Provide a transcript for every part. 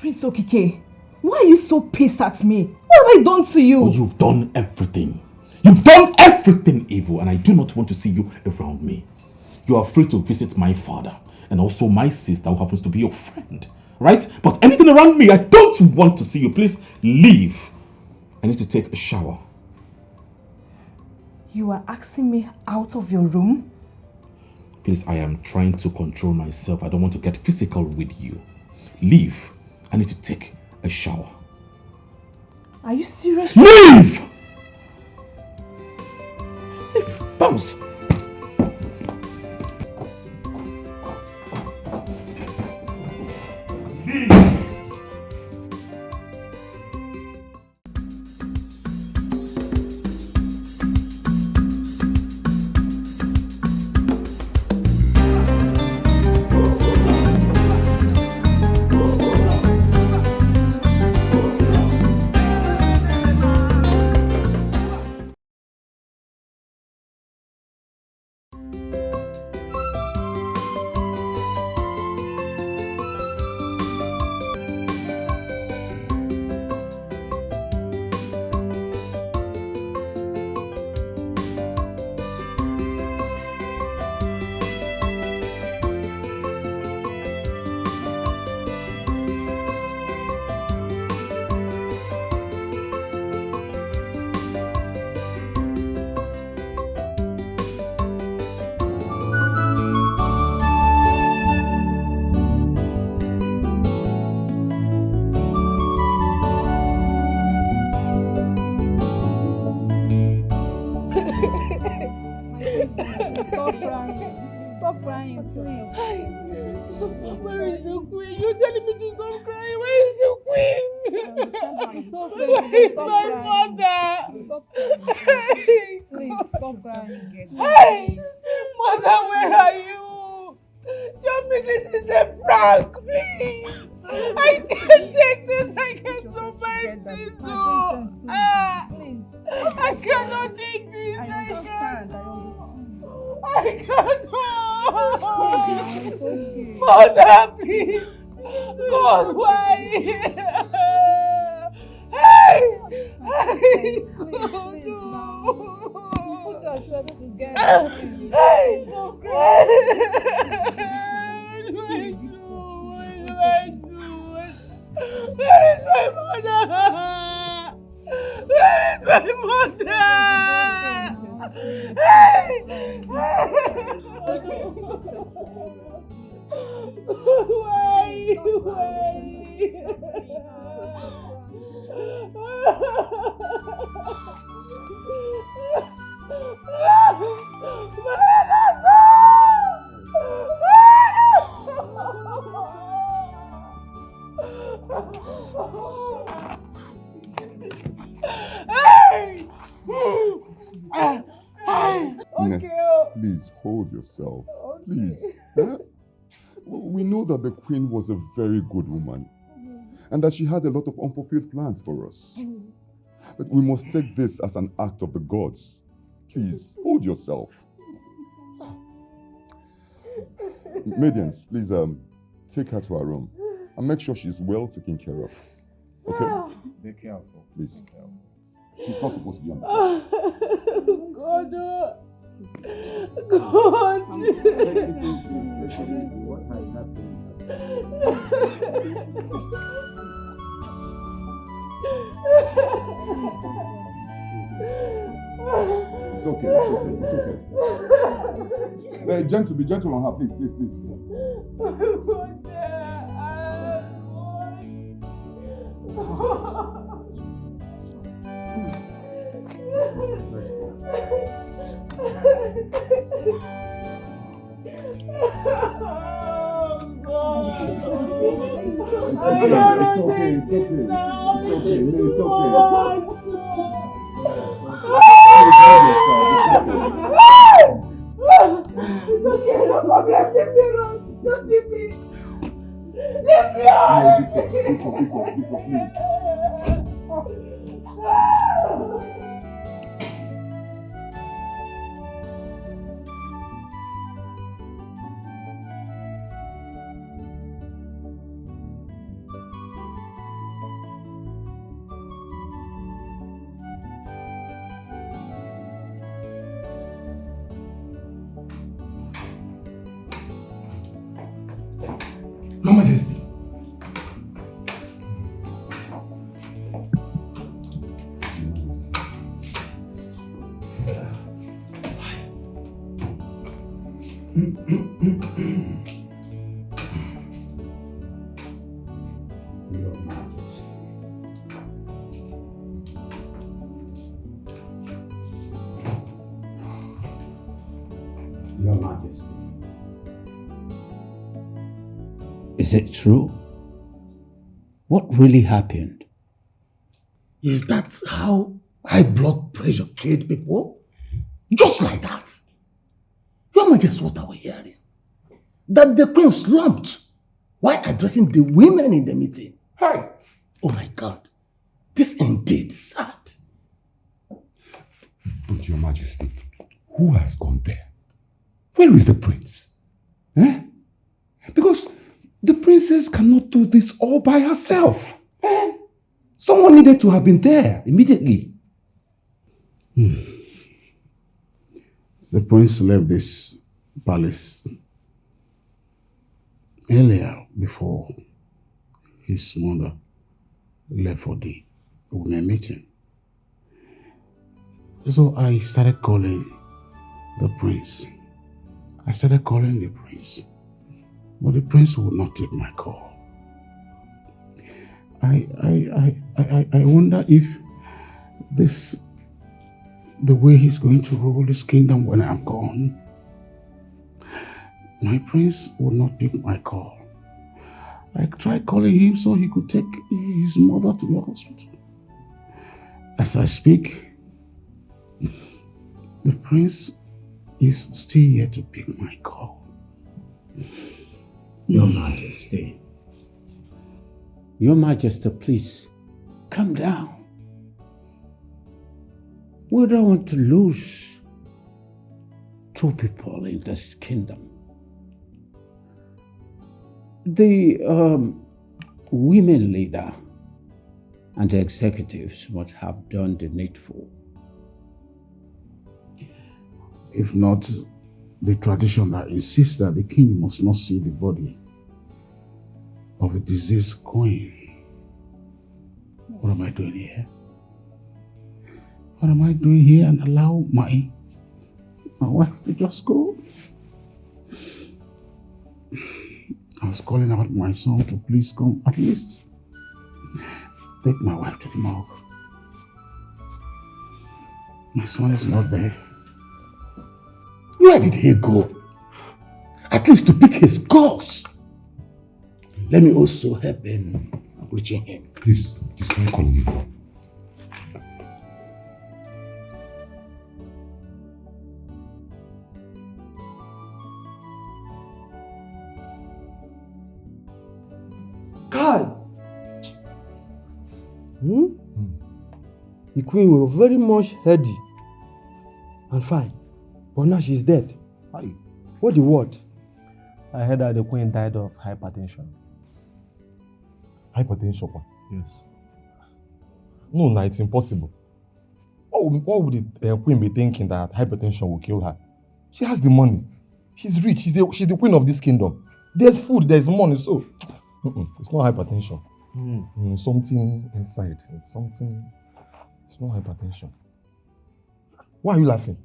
Prince Okike, why are you so pissed at me? What have I done to you? Oh, you've done everything. You've done everything evil, and I do not want to see you around me. You are free to visit my father and also my sister who happens to be your friend, right? But anything around me, I don't want to see you. Please leave. I need to take a shower. You are asking me out of your room? Please, I am trying to control myself. I don't want to get physical with you. Leave. I need to take a shower. Are you serious? Leave! Bounce! Please hold yourself. Please. Huh? We know that the Queen was a very good woman and that she had a lot of unfulfilled plans for us. But we must take this as an act of the gods. Please, hold yourself. Maidens, please take her to her room and make sure she's well taken care of. Okay? Be careful. Please. She's not supposed to be on the God. What has happened? It's okay. Be gentle on her, please. Your Majesty. Your Majesty. Is it true? What really happened? Is that how high blood pressure killed people? Just like that? Your Majesty, what are we hearing? That the queen slumped while addressing the women in the meeting. Hey! Oh my God. This indeed sad. But Your Majesty, who has gone there? Where is the prince? Eh? Because the princess cannot do this all by herself. Eh? Someone needed to have been there immediately. The prince left this palace earlier before his mother left for the women meeting. So I started calling the prince. But the prince would not take my call. I wonder if the way he's going to rule this kingdom when I'm gone, my prince would not pick my call. I tried calling him so he could take his mother to the hospital. As I speak, the prince is still here to pick my call. Your Majesty. Your Majesty, please, calm down. We don't want to lose two people in this kingdom. The women leader and the executives must have done the needful. If not, the tradition that insists that the king must not see the body of a deceased queen. What am I doing here? What am I doing here and allow my wife to just go? I was calling out my son to please come at least take my wife to the morgue. My son is not there. Where did he go? At least to pick his course. Let me also help in reaching him. Please, can I call you? Carl! The queen was very much heady and fine, but now she's dead. Hi. What the word? I heard that the queen died of hypertension. Hypertension? Yes. No, no, it's impossible. What would the queen be thinking that hypertension will kill her? She has the money. She's rich. She's the queen of this kingdom. There's food, there's money, so it's not hypertension. Something inside. It's not hypertension. Why are you laughing?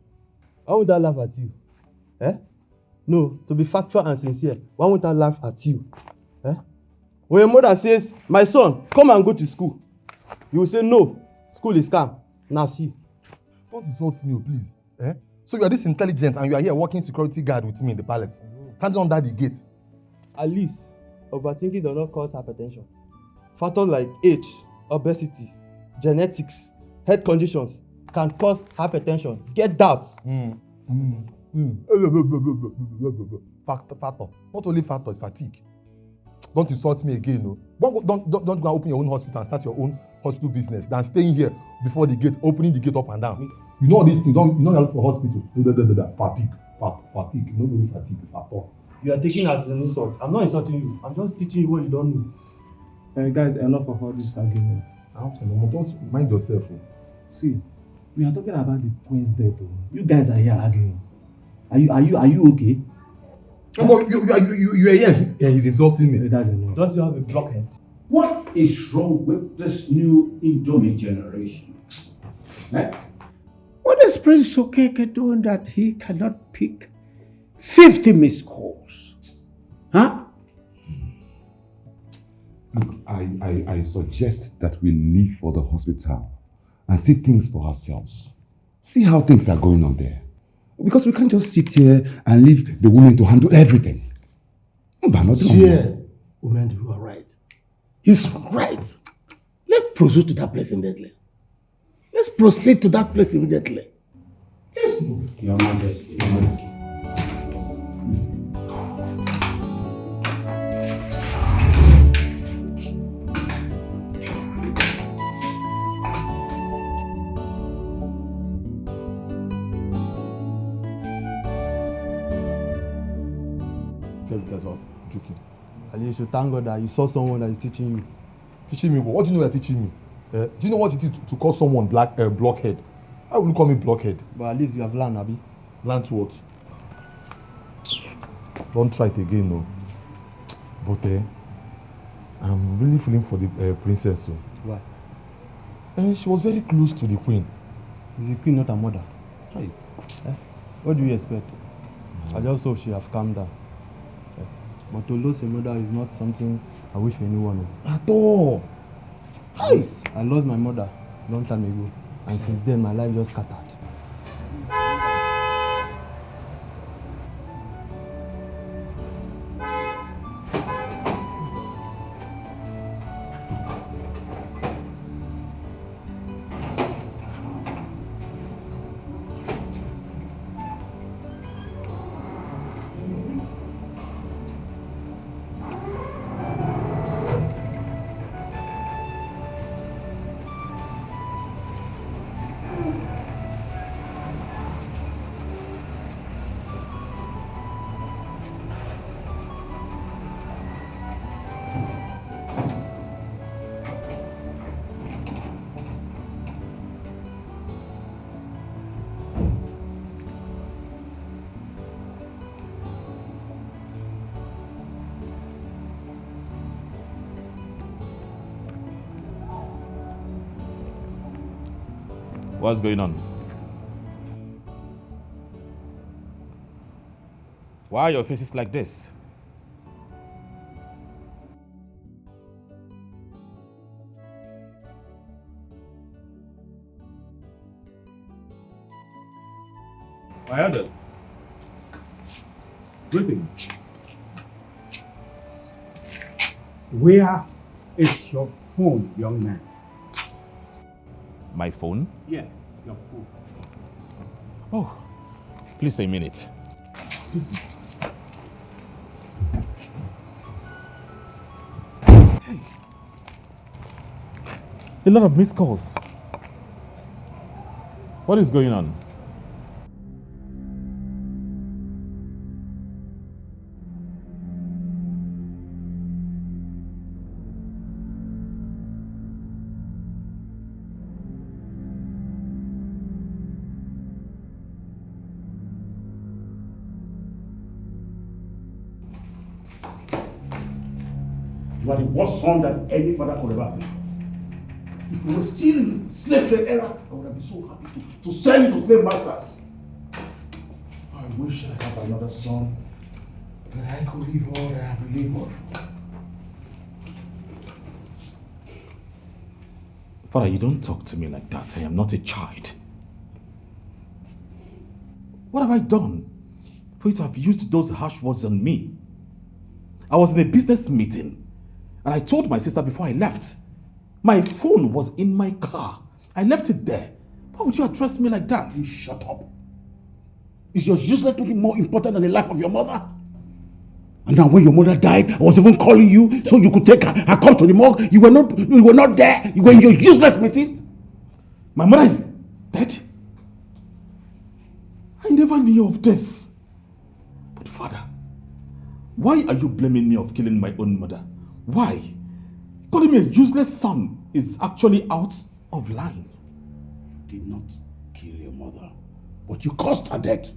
Why would I laugh at you? Eh? No, to be factual and sincere, why would I laugh at you? Eh? When your mother says, my son, come and go to school, you will say, no, school is calm. Now see. Don't insult me, please. Eh? So you are this intelligent and you are here working security guard with me in the palace. Standing under the gate. At least, overthinking does not cause hypertension. Factors like age, obesity, genetics, health conditions can cause hypertension. Get that. Factor. Not only factor, it's fatigue. Don't insult me again, no. Don't go and open your own hospital and start your own hospital business than staying here before the gate, opening the gate up and down. You know all these things. You know you're for hospital. Fatigue. You know really fatigue. Factor. You are taking it as an insult. I'm not insulting you. I'm just teaching you what you don't know. Guys, enough of all these arguments. Don't mind yourself. See, we are talking about the queen's death. You guys are here arguing. Are you okay? But you are here. Yeah, he's insulting me. Don't you have a blockhead? What is wrong with this new Indomie generation? Eh? What is Prince Okeke doing that he cannot pick 50 missed calls? Huh? Look, I suggest that we leave for the hospital and see things for ourselves. See how things are going on there. Because we can't just sit here and leave the women to handle everything. Yeah, women, you are right. He's right. Let's proceed to that place immediately. Let's proceed to that place immediately. Let's move. Your Majesty, Your Majesty. Joking. At least you thank God that you saw someone that is teaching you. Teaching me? What do you know you're teaching me? Do you know what it is to call someone blockhead? Why would you call me blockhead? But at least you have learned, Abi. Learned what? Don't try it again, no. But I'm really feeling for the princess. So. Why? She was very close to the queen. Is the queen not her mother? Hi. What do you expect? I just hope she have calmed down. But to lose a mother is not something I wish for anyone. At all. Hi. I lost my mother a long time ago, and since then my life just scattered. What's going on? Why are your faces like this? My elders, greetings. Where is your phone, young man? My phone? Yeah, your phone. Oh, please a minute. Excuse me. Hey. A lot of missed calls. What is going on? You are the worst son that any father could ever be. If we were still in the slave trade era, I would have been so happy to sell you to slave masters. I wish I had another son that I could live all I have labored for. Father, you don't talk to me like that. I am not a child. What have I done for you to have used those harsh words on me? I was in a business meeting and I told my sister before I left. My phone was in my car. I left it there. Why would you address me like that? You shut up. Is your useless meeting more important than the life of your mother? And now when your mother died, I was even calling you so you could take her come to the morgue. You were not there. You were in your useless meeting. My mother is dead? I never knew of this. But Father, why are you blaming me of killing my own mother? Why? Calling me a useless son is actually out of line. You did not kill your mother, but you caused her death.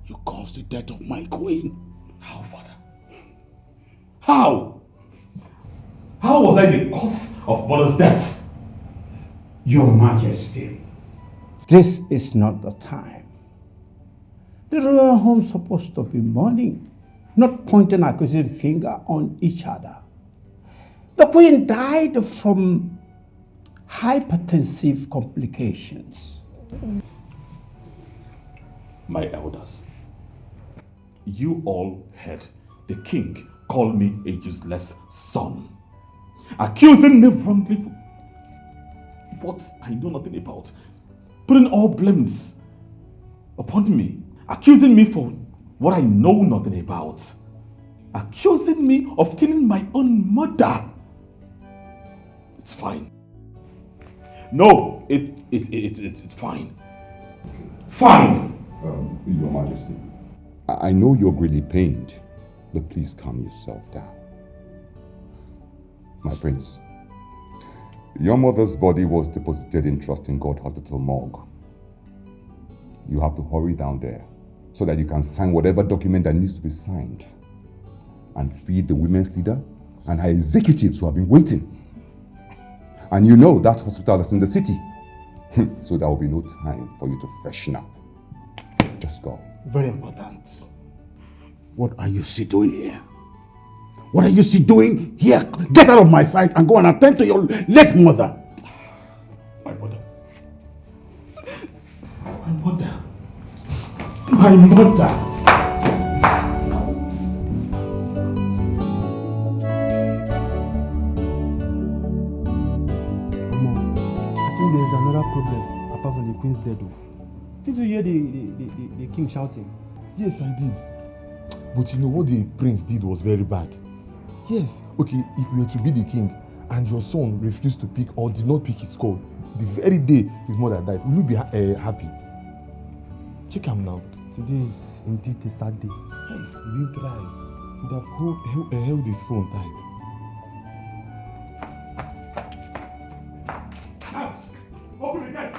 You caused the death of my queen. How, Father? How? How was I the cause of mother's death? Your Majesty, this is not the time. The royal home is supposed to be mourning, not pointing accusing finger on each other. The queen died from hypertensive complications. My elders, you all heard the king call me a useless son, accusing me wrongly for what I know nothing about, putting all blames upon me, accusing me for what I know nothing about, accusing me of killing my own mother. It's fine. No, it's fine. Fine! Your Majesty, I know you're greatly pained, but please calm yourself down. My prince, your mother's body was deposited in Trust in God Hospital morgue. You have to hurry down there so that you can sign whatever document that needs to be signed and feed the women's leader and her executives who have been waiting. And you know that hospital is in the city, so there will be no time for you to freshen up. Just go. Very important. What are you still doing here? What are you still doing here? Get out of my sight and go and attend to your late mother. My mother. My mother. My mother. I think there's another problem apart from the queen's death. Did you hear the king shouting? Yes, I did. But you know what the prince did was very bad. Yes, okay, if you were to be the king and your son refused to pick or did not pick his call the very day his mother died, will you be happy? Check him now. Today is indeed a sad day. Hey, he didn't try. He would have held his phone tight. Nurse, open the gate.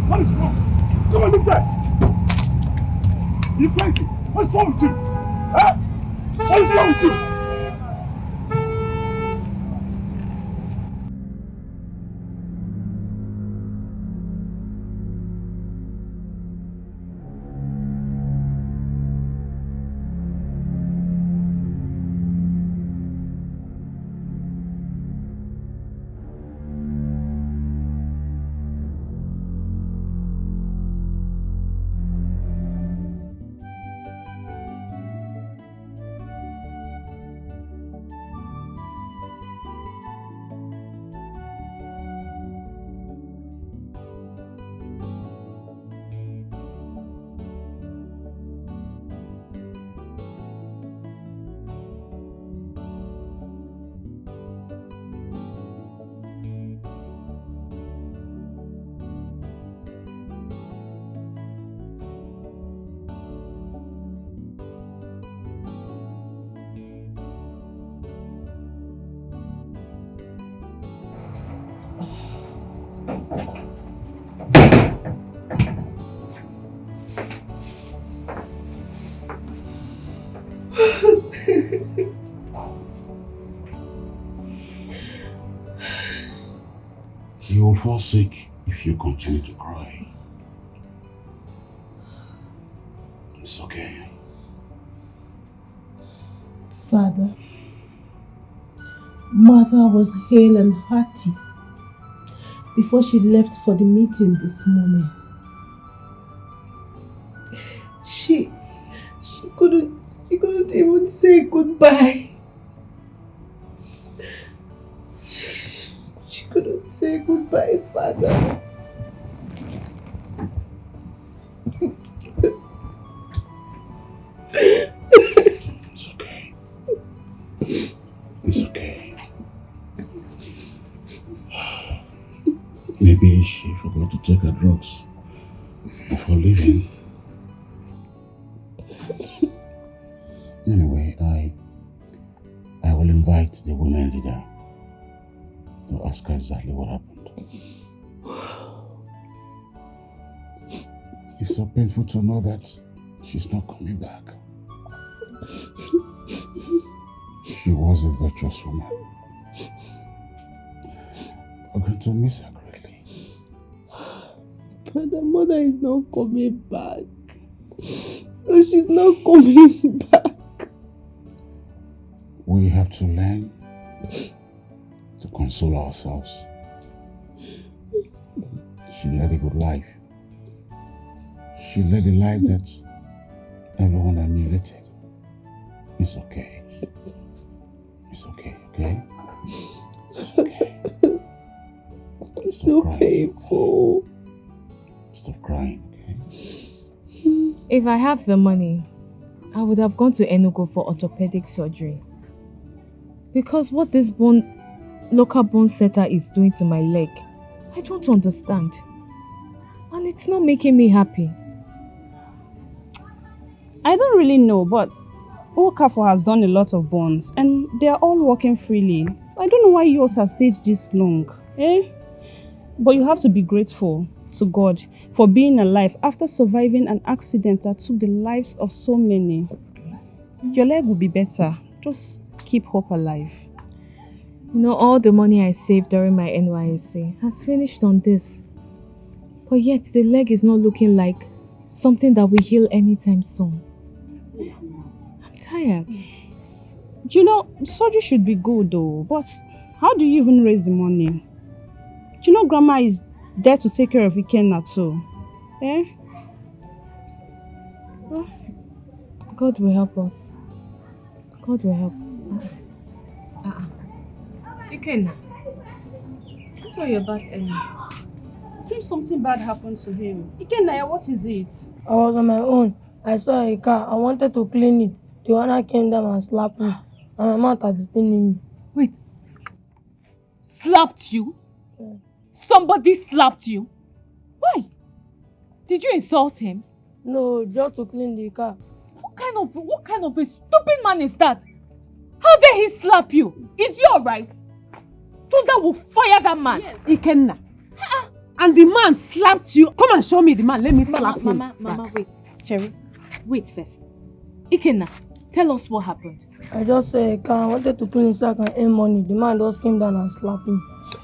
What is wrong? Come on, look there! You crazy? What's wrong with you? Huh? What is wrong with you? You will fall sick if you continue to cry. It's okay. Father, Mother was hale and hearty before she left for the meeting this morning. She couldn't even say goodbye. She couldn't say goodbye, Father. It's okay. It's okay. Maybe she forgot to take her drugs before leaving. Anyway, I will invite the women leader to ask her exactly what happened. It's so painful to know that she's not coming back. She was a virtuous woman. We're going to miss her greatly. But the mother is not coming back. No, she's not coming back. We have to learn to console ourselves. She led a good life. She led a life that everyone emulated. It's okay. It's okay, okay? It's okay. It's so painful. Stop crying, okay? If I have the money, I would have gone to Enugu for orthopedic surgery. Because what this local bone setter is doing to my leg, I don't understand. And it's not making me happy. I don't really know, but Okafor has done a lot of bonds and they are all working freely. I don't know why yours has stayed this long. But you have to be grateful to God for being alive after surviving an accident that took the lives of so many. Your leg will be better. Just keep hope alive. You know, all the money I saved during my NYSC has finished on this. But yet the leg is not looking like something that will heal anytime soon. I'm tired. You know, surgery should be good though, but how do you even raise the money? You know, Grandma is there to take care of Ikenna too. Well, God will help us. God will help. Ikenna, I saw your back earlier. Seems something bad happened to him. Ikenna, what is it? I was on my own. I saw a car. I wanted to clean it. The owner came down and slapped me. And my mouth had been paining me. Wait. Slapped you? Yeah. Somebody slapped you? Why? Did you insult him? No, just to clean the car. What kind of a stupid man is that? How dare he slap you? Is you alright? Thunder will fire that man. Yes. Ikenna. And the man slapped you. Come and show me the man. Let me slap him. Mama, wait. Cherry, wait first. Ikenna, tell us what happened. I just saw a car. I wanted to clean it so I can earn money. The man just came down and slapped me.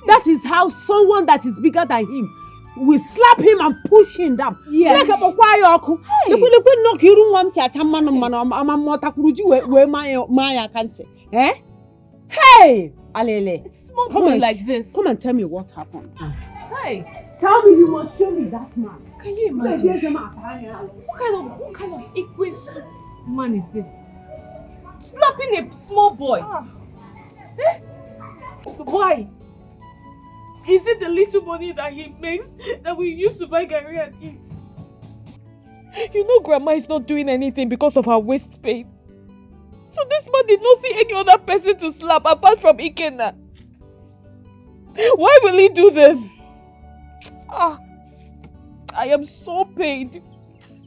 That is how someone that is bigger than him will slap him and push him down. Yeah. Hey, Alele. Small boy like this. Come and tell me what happened. Hey. Tell me, you must show me that man. Can you imagine? What kind of equus man is this? Slapping a small boy. Eh? Why? Is it the little money that he makes that we use to buy garri and eat? You know Grandma is not doing anything because of her waist pain. So this man did not see any other person to slap apart from Ikenna. Why will he do this? I am so pained.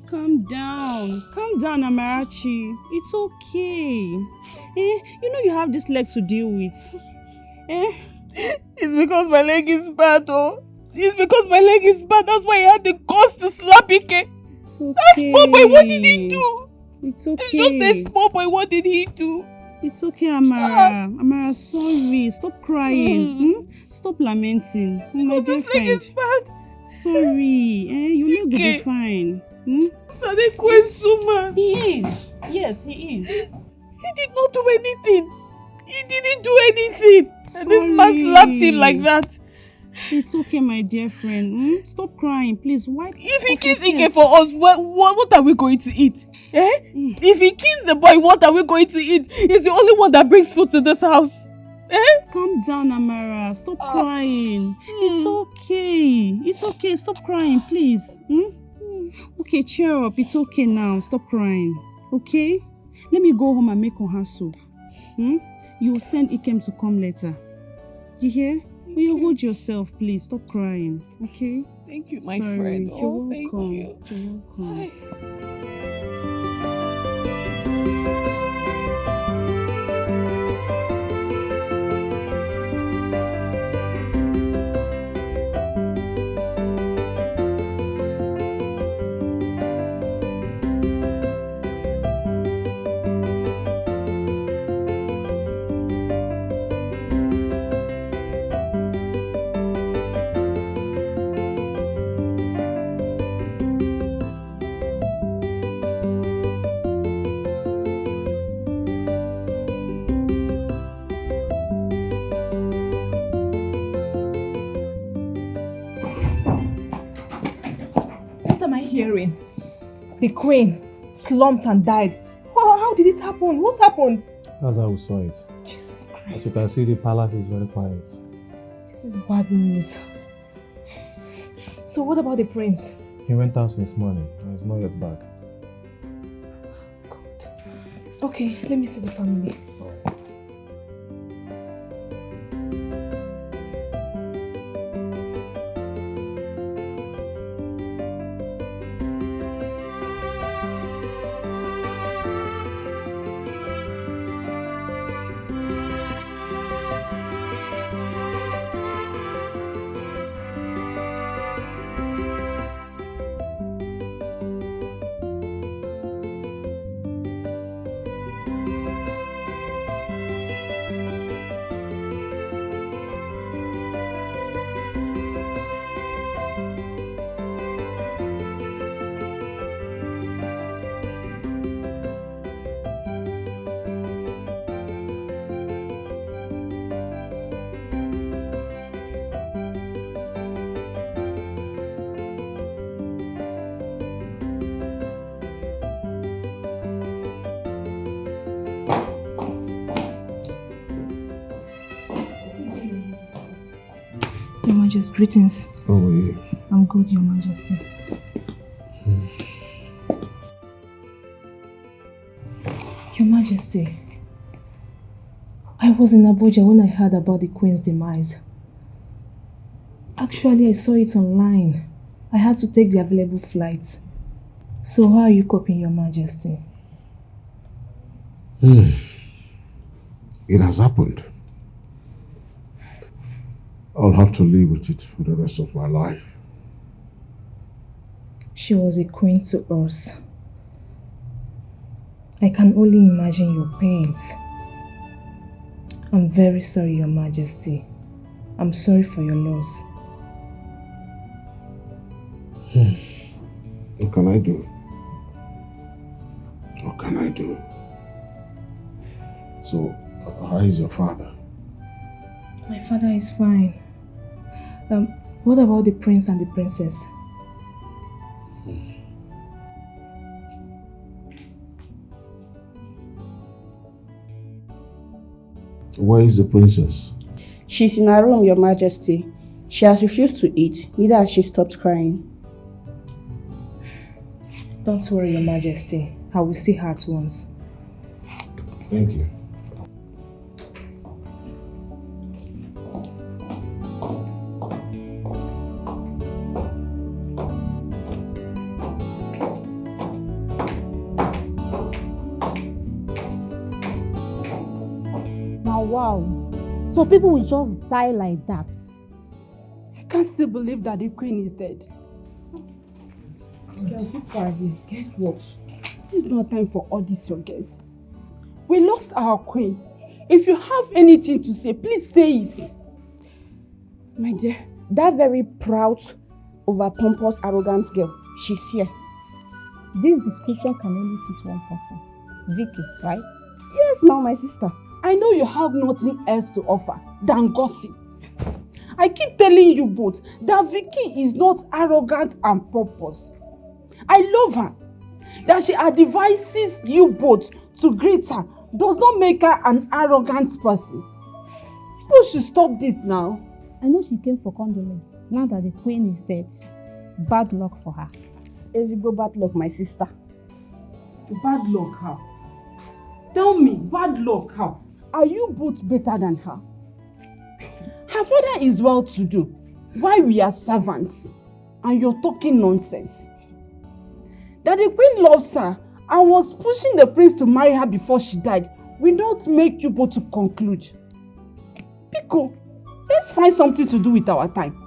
Calm down, Amarachi. It's okay. You know you have this leg to deal with. It's because my leg is bad, oh. It's because my leg is bad. That's why I had the guts to slap Ike. It's okay. That small boy, what did he do? It's okay. It's just a small boy, what did he do? It's okay, Amara. Amara, sorry. Stop crying. Stop lamenting. My dear friend. This leg is bad. Sorry. Your leg will be fine. Mr. Neko is so mad. He is. Yes, he is. He did not do anything. He didn't do anything. And this man slapped him like that. It's okay, my dear friend. Stop crying, please. Wipe. If he kills Ike for us, what are we going to eat? If he kills the boy, what are we going to eat? He's the only one that brings food to this house. Calm down, Amara. Stop crying. It's okay. It's okay. Stop crying, please. Okay, cheer up. It's okay now. Stop crying. Okay? Let me go home and make her soup. You will send Ikem to come later. You hear? Will you hold yourself, please? Stop crying. Okay? Thank you, my Sorry. friend. You're welcome. Thank you. You're welcome. Hearing the queen slumped and died. How did it happen? What happened? That's how we saw it. Jesus Christ. As you can see, the palace is very quiet. This is bad news. So what about the prince? He went out since morning and he's not yet back. God. Okay, let me see the family. Your Majesty, greetings. How are you? I'm good, Your Majesty. Your Majesty, I was in Abuja when I heard about the Queen's demise. Actually, I saw it online. I had to take the available flights. So how are you coping, Your Majesty? It has happened. I'll have to live with it for the rest of my life. She was a queen to us. I can only imagine your pains. I'm very sorry, Your Majesty. I'm sorry for your loss. What can I do? What can I do? So, how is your father? My father is fine. What about the prince and the princess? Where is the princess? She's in her room, Your Majesty. She has refused to eat, neither has she stopped crying. Don't worry, Your Majesty. I will see her at once. Thank you. Wow. So people will just die like that. I can't still believe that the queen is dead. Girls, guess what? This is not time for all this, your guys. We lost our queen. If you have anything to say, please say it. My dear, that very proud, over-pompous, arrogant girl, she's here. This description can only fit one person. Vicki, right? Yes, now my sister. I know you have nothing else to offer than gossip. I keep telling you both that Vicki is not arrogant and pompous. I love her. That she advises you both to greet her does not make her an arrogant person. People should stop this now. I know she came for condolence. Now that the queen is dead, bad luck for her. Ezigbo bad luck, my sister. Bad luck how? Tell me, bad luck how? Are you both better than her? Her father is well-to-do. Why we are servants? And you're talking nonsense. That the queen loves her and was pushing the prince to marry her before she died will not make you both to conclude. Pico, let's find something to do with our time.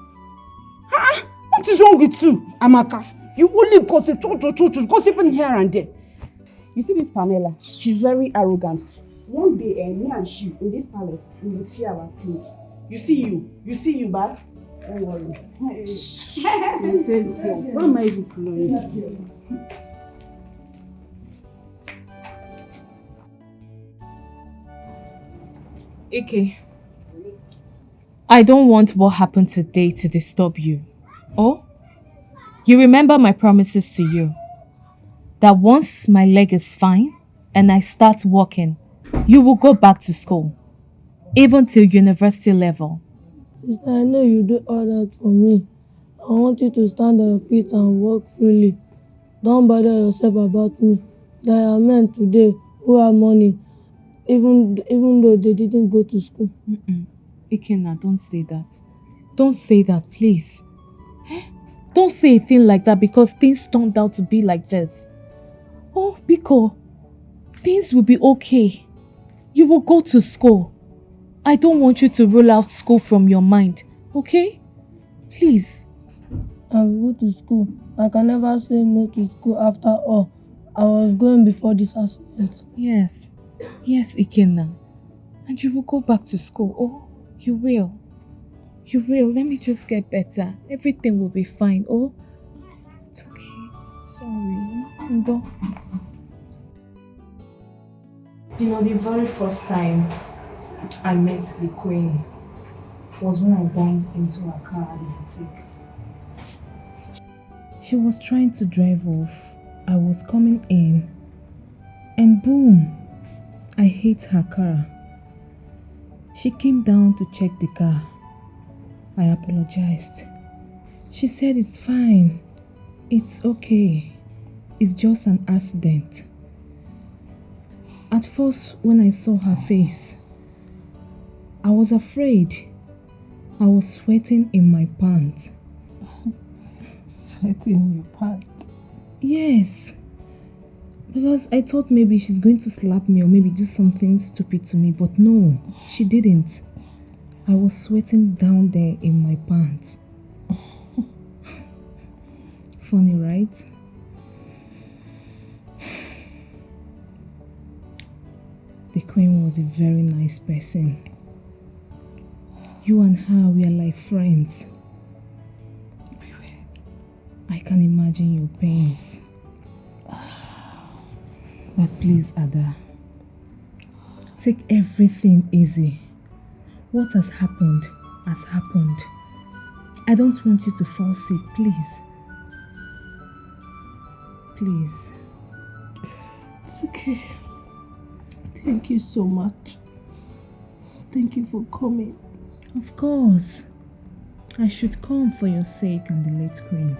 What is wrong with you, Amaka? You only gossip, gossiping here and there. You see this Pamela? She's very arrogant. One day, me and she in this palace, we will see our clothes. You see you, bad? Don't worry. He says, why am I even following? Ike, I don't want what happened today to disturb you. Oh? You remember my promises to you? That once my leg is fine and I start walking, you will go back to school. Even till university level. Sister, I know you do all that for me. I want you to stand on your feet and walk freely. Don't bother yourself about me. There are men today who have money, even though they didn't go to school. Ikenna, don't say that. Don't say that, please. Don't say a thing like that because things turned out to be like this. Oh, Biko, things will be okay. You will go to school. I don't want you to rule out school from your mind, okay? Please. I will go to school. I can never say no to school after all. I was going before this accident. Yes, Ikenna. And you will go back to school. Oh, you will. You will. Let me just get better. Everything will be fine. Oh, it's okay. Sorry. Ndo. You know, the very first time I met the queen was when I bumped into her car at the boutique. She was trying to drive off. I was coming in and boom, I hit her car. She came down to check the car. I apologized. She said it's fine. It's okay. It's just an accident. At first, when I saw her face, I was afraid. I was sweating in my pants. Sweating in your pants? Yes. Because I thought maybe she's going to slap me or maybe do something stupid to me, but no, she didn't. I was sweating down there in my pants. Funny, right? The queen was a very nice person. You and her were like friends. I can imagine your pains. But please, Ada, take everything easy. What has happened has happened. I don't want you to fall sick, please. Please. It's okay. Thank you so much. Thank you for coming. Of course. I should come for your sake and the late queen.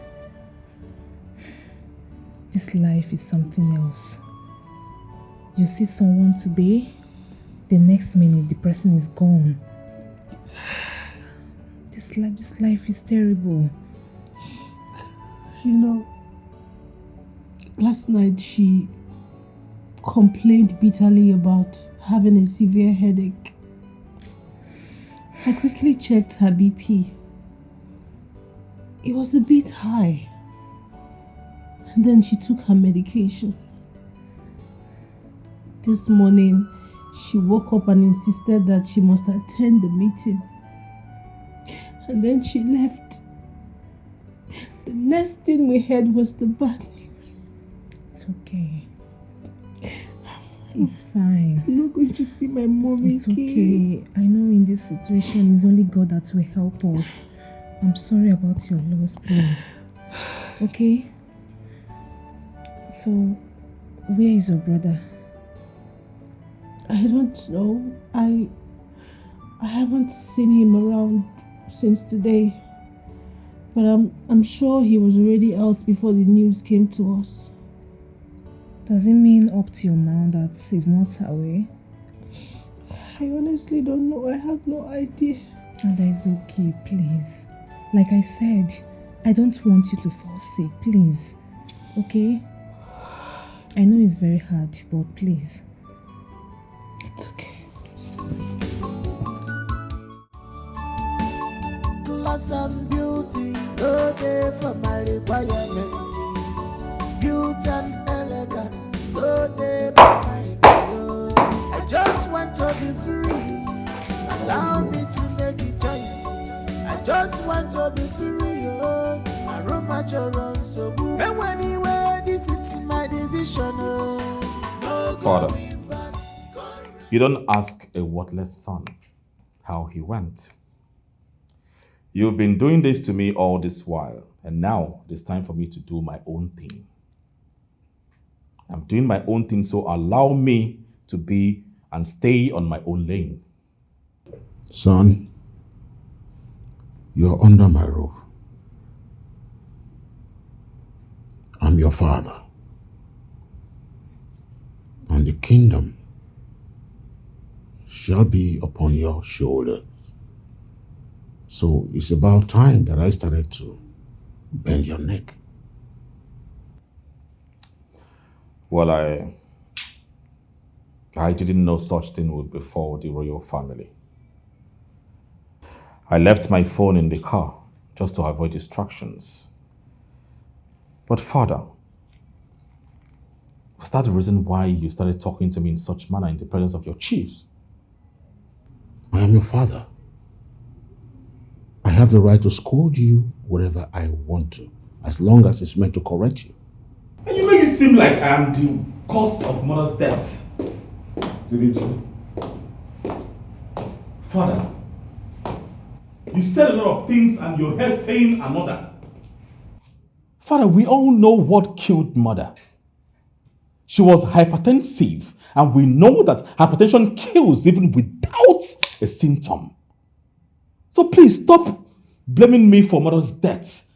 This life is something else. You see someone today, the next minute the person is gone. This life is terrible. You know, last night she complained bitterly about having a severe headache. I quickly checked her BP. It was a bit high. And then she took her medication. This morning, She woke up and insisted that she must attend the meeting. And then she left. The next thing we heard was the bad news. It's okay. It's fine. I'm not going to see my mom It's okay. I know in this situation, it's only God that will help us. I'm sorry about your loss, please. Okay? So, where is your brother? I don't know. I haven't seen him around since today. But I'm sure he was already out before the news came to us. Does it mean up till now that he's not away? I honestly don't know. I have no idea. And that is okay, please. Like I said, I don't want you to fall sick, please. Okay? I know it's very hard, but please. It's okay. Class and beauty, no day for my requirement. Beauty and elegant, no day for my bio. I just want to be free. Allow me to make a choice. I just want to be free. Oh, I run my children so good. And anyway, this is my decision. Oh, no Father, going back. you don't ask a worthless son how he went. You've been doing this to me all this while, and now it's time for me to do my own thing. I'm doing my own thing, so allow me to be and stay on my own lane. Son, you're under my roof. I'm your father. And the kingdom shall be upon your shoulder. So it's about time that I started to bend your neck. Well, I didn't know such thing would befall the royal family. I left my phone in the car just to avoid distractions. But Father, was that the reason why you started talking to me in such manner in the presence of your chiefs? I am your father. I have the right to scold you whatever I want to, as long as it's meant to correct you. And you make it seem like I am the cause of mother's death. Didn't you? Father, you said a lot of things and you're here saying another. Father, we all know what killed mother. She was hypertensive, and we know that hypertension kills even without a symptom. So please stop blaming me for mother's death,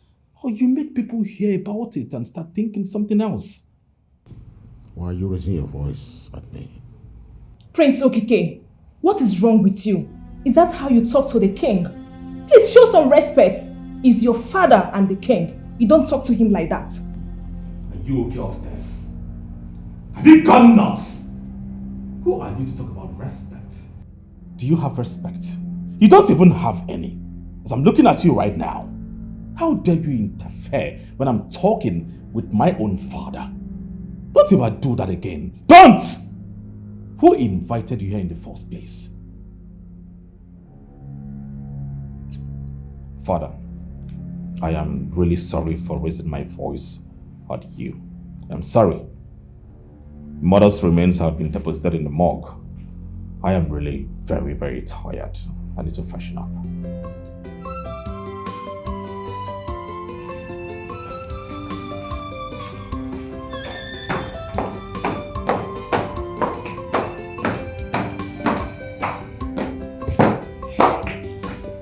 or you make people hear about it and start thinking something else. Why are you raising your voice at me? Prince Okike, what is wrong with you? Is that how you talk to the king? Please show some respect. He's your father and the king. You don't talk to him like that. Are you okay upstairs? Have you gone nuts? Who are you to talk about respect? Do you have respect? You don't even have any. As I'm looking at you right now, how dare you interfere when I'm talking with my own father? Don't ever do that again. Don't! Who invited you here in the first place? Father, I am really sorry for raising my voice at you. I'm sorry. Mother's remains have been deposited in the morgue. I am really very, very tired. I need to freshen up.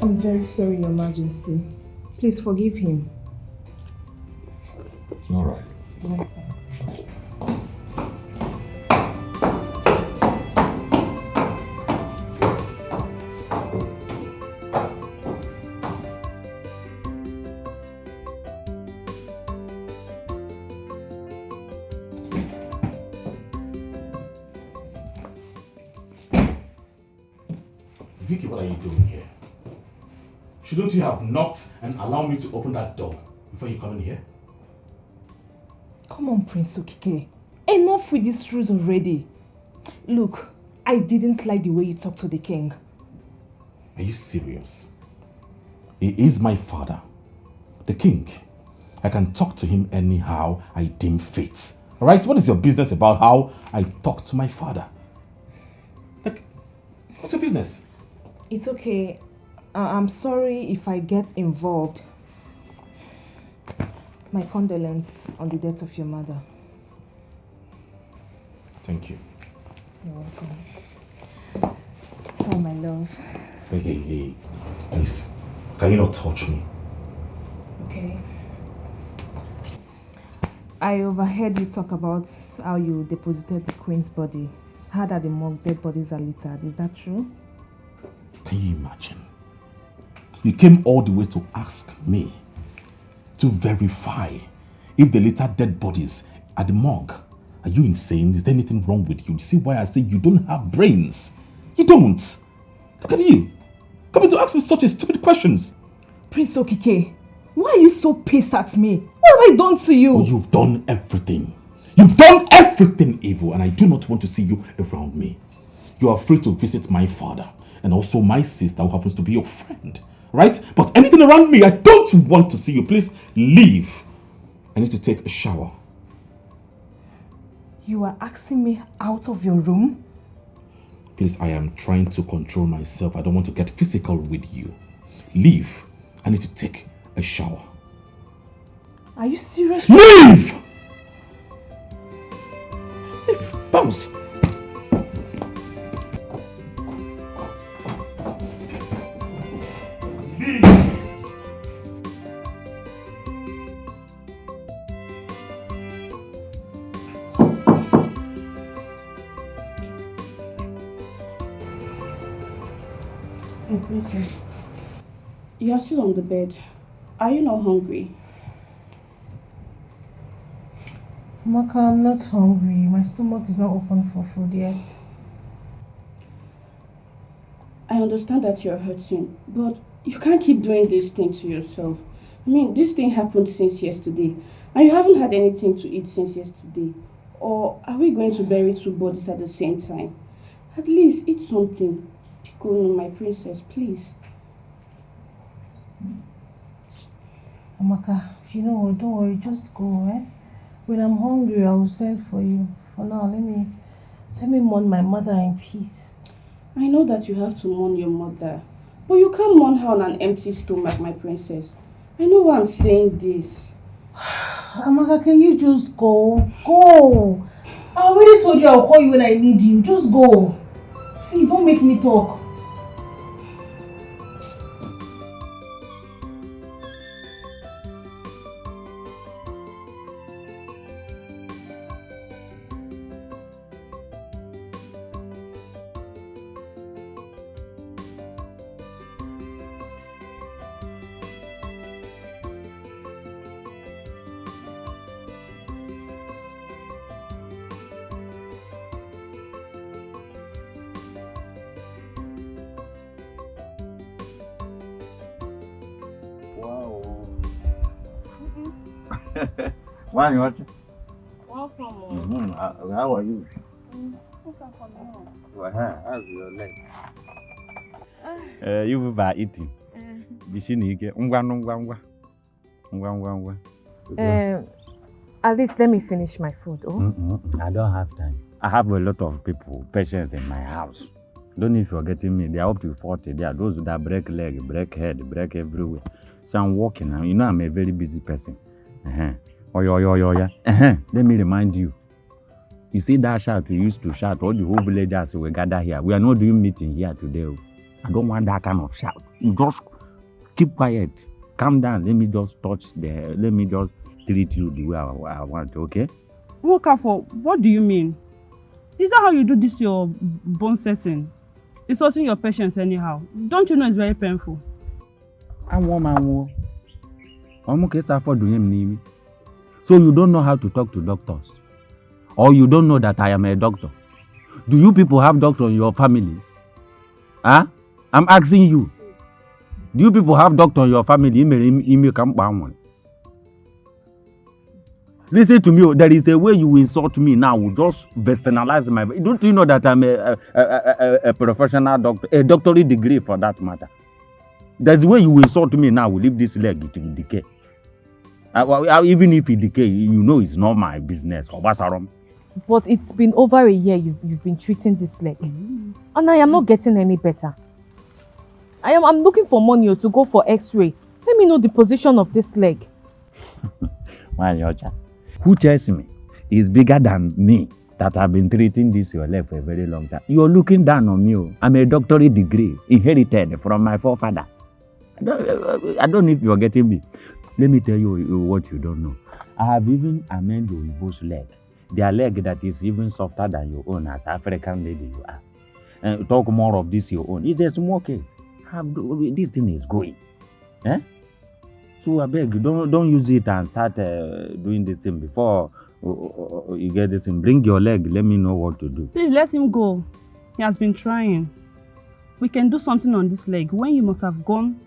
I'm very sorry, Your Majesty. Please forgive him. All right. Vicki, what are you doing here? Shouldn't you have knocked and allowed me to open that door before you come in here? Come on, Prince Okike. Enough with these rules already. Look, I didn't like the way you talked to the king. Are you serious? He is my father, the king. I can talk to him anyhow I deem fit. Alright? What is your business about how I talk to my father? Like, what's your business? It's okay. I'm sorry if I get involved. My condolences on the death of your mother. Thank you. You're welcome. So, my love. Hey. Please, can you not touch me? Okay. I overheard you talk about how you deposited the queen's body. Heard that the morgue dead bodies are littered. Is that true? Can you imagine? You came all the way to ask me to verify if the littered dead bodies are the morgue. Are you insane? Is there anything wrong with you? You see why I say you don't have brains? You don't. Look at you. Coming to ask me such a stupid questions. Prince Okike, why are you so pissed at me? What have I done to you? Oh, you've done everything. You've done everything evil, and I do not want to see you around me. You are free to visit my father and also my sister who happens to be your friend. Right? But anything around me, I don't want to see you. Please leave. I need to take a shower. You are asking me out of your room? Please, I am trying to control myself. I don't want to get physical with you. Leave. I need to take a shower. Are you serious? Leave! Bounce! Oh, princess. You are still on the bed. Are you not hungry? Maka, I'm not hungry. My stomach is not open for food yet. I understand that you're hurting, but you can't keep doing this thing to yourself. I mean, this thing happened since yesterday, and you haven't had anything to eat since yesterday. Or are we going to bury two bodies at the same time? At least eat something. Go, my princess, please. Amaka, you know what, don't worry, just go, eh? When I'm hungry, I will send for you. For now, let me mourn my mother in peace. I know that you have to mourn your mother, but you can't mourn her on an empty stomach, my princess. I know why I'm saying this. Amaka, can you just go? Go! I already told you I'll call you when I need you. Just go. Please, don't make me talk. Why not? Welcome. How are you? Well, how's your leg? You were eating. At least let me finish my food. Oh? I don't have time. I have a lot of people, patients in my house. Don't need forgetting me. They are up to 40. They are those that break leg, break head, break everywhere. So I'm walking now. You know I'm a very busy person. Oh, yeah. Let me remind you. You see that shout you used to shout, all the whole villagers will gather here. We are not doing meeting here today. I don't want that kind of shout. You just keep quiet. Calm down. Let me just treat you the way I want, okay? Wokafo, what do you mean? Is that how you do this your bone setting? Insulting your patients anyhow. Don't you know it's very painful? So you don't know how to talk to doctors? Or you don't know that I am a doctor? Do you people have doctor in your family? Huh? I'm asking you. Do you people have doctor in your family? Listen to me. Oh, there is a way you insult me now. Will just personalize my. Don't you know that I'm a professional doctor, a doctorate degree for that matter? There's a way you insult me now. Will leave this leg to decay. Even if it decay, you know it's not my business. But it's been over a year you've been treating this leg, and I am not getting any better. I'm looking for money to go for X-ray. Let me know the position of this leg. Who tells me it's bigger than me that I've been treating this your leg for a very long time? You're looking down on me. I'm a doctorate degree inherited from my forefathers. I don't know if you're getting me. Let me tell you what you don't know. I have even amended Oyibo's leg. Their leg that is even softer than your own as African lady you are. And talk more of this your own. It's a small case. This thing is going. Eh? So I beg, don't use it and start doing this thing before you get this thing. Bring your leg. Let me know what to do. Please let him go. He has been trying. We can do something on this leg when you must have gone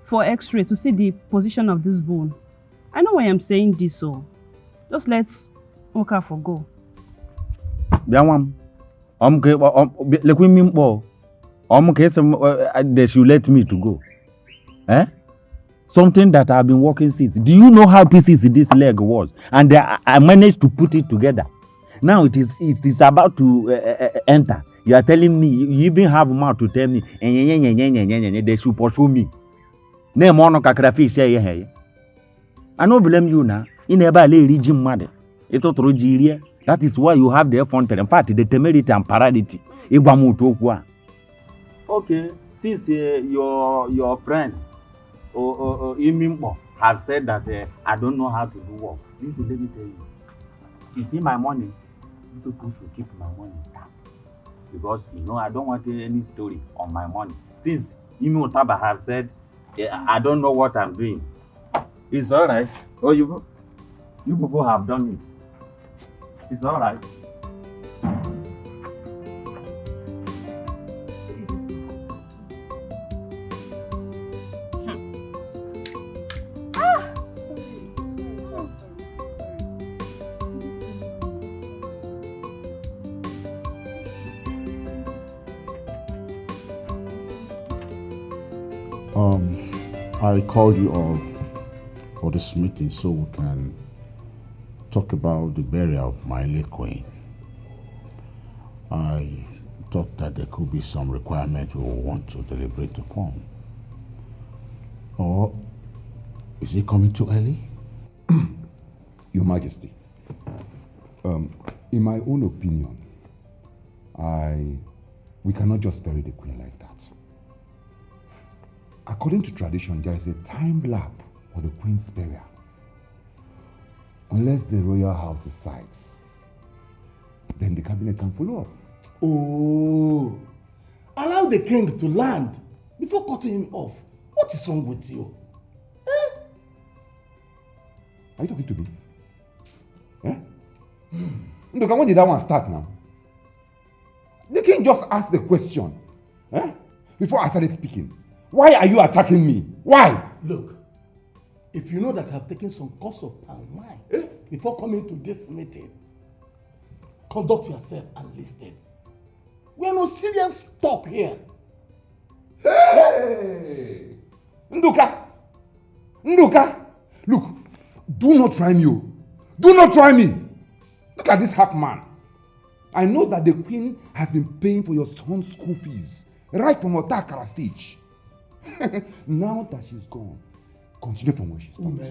for X-ray to see the position of this bone. I know why I'm saying this, so just let Okafor go. They should let me to go. Eh? Something that I've been working since. Do you know how pieces this leg was? And I managed to put it together. Now it is about to enter. You are telling me, you even have mouth to tell me, they should pursue me. Name one kakrafish here. I don't blame you now. In a ballet region mother. That is why you have the effort. In fact, the temerity and parity. Okay, since your friend Imimbo have said that I don't know how to do work. Listen, let me tell you. You see my money, you people should keep my money down. Because I don't want any story on my money. Since Imi Otaba have said I don't know what I'm doing. It's alright. Oh, you people have done it. It's alright. I called you all for this meeting so we can talk about the burial of my late queen. I thought that there could be some requirement we want to deliberate upon. Or is it coming too early? Your Majesty, in my own opinion, we cannot just bury the queen like that. According to tradition, there is a time lap for the queen's burial. Unless the royal house decides, then the cabinet can follow up. Oh, allow the king to land before cutting him off. What is wrong with you? Eh? Are you talking to me? Eh? Look, when did that one start now? The king just asked the question before I started speaking. Why are you attacking me? Why? Look, if you know that I've taken some course of palm wine before coming to this meeting, conduct yourself and listen. We are no serious talk here. Hey! Nduka! Look, do not try me. Do not try me. Look at this half man. I know that the queen has been paying for your son's school fees right from Otakara stage. Now that she's gone, continue from where she stopped.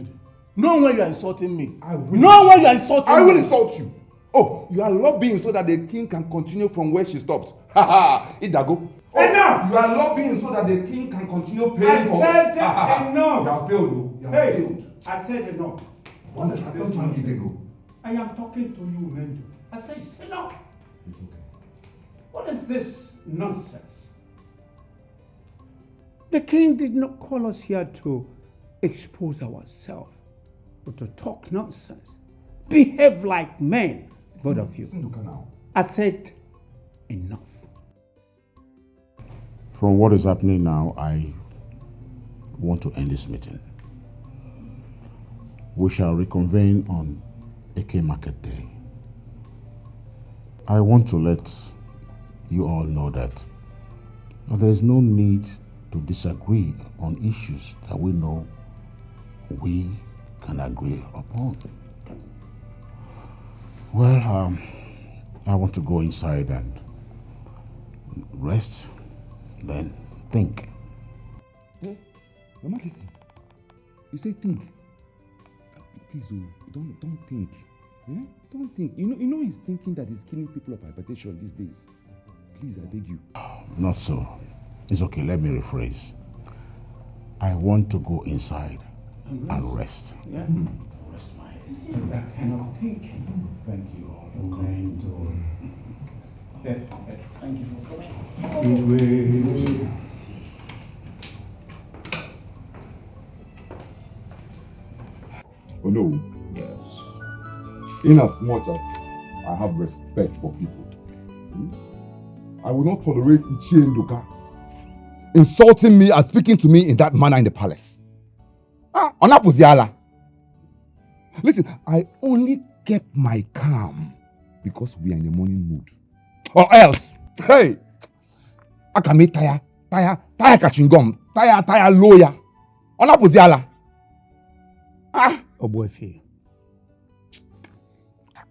No way you are insulting me. I will insult you. Oh, you are lobbying so that the king can continue from where she stopped. Idago. Enough! You are lobbying so that the king can continue paying for... I said enough! You have failed, though. I said enough. Don't try me, go. I am talking to you, Mendu. I said it's enough. It's okay. What is this nonsense? The king did not call us here to expose ourselves, but to talk nonsense. Behave like men, both of you. I said enough. From what is happening now, I want to end this meeting. we shall reconvene on Eke Market Day. I want to let you all know that there is no need to disagree on issues that we know we can agree upon. Well, I want to go inside and rest, then think. Hey, Mama, listen. You say think. Please, don't think. Eh? Don't think. You know he's thinking that he's killing people of hypertension these days. Please, I beg you. Not so. It's okay, let me rephrase. I want to go inside and rest. Yeah. Rest my head. That kind of thinking. Thank you all for coming to. Thank you for coming. Oh no. Yes. In as much as I have respect for people, I will not tolerate Ichie Nduka insulting me and speaking to me in that manner in the palace. Onapuziala. Listen, I only kept my calm because we are in a mourning mood. Or else, hey, Akame taya kachingom, taya lawyer. Onapuziala. Obuefi,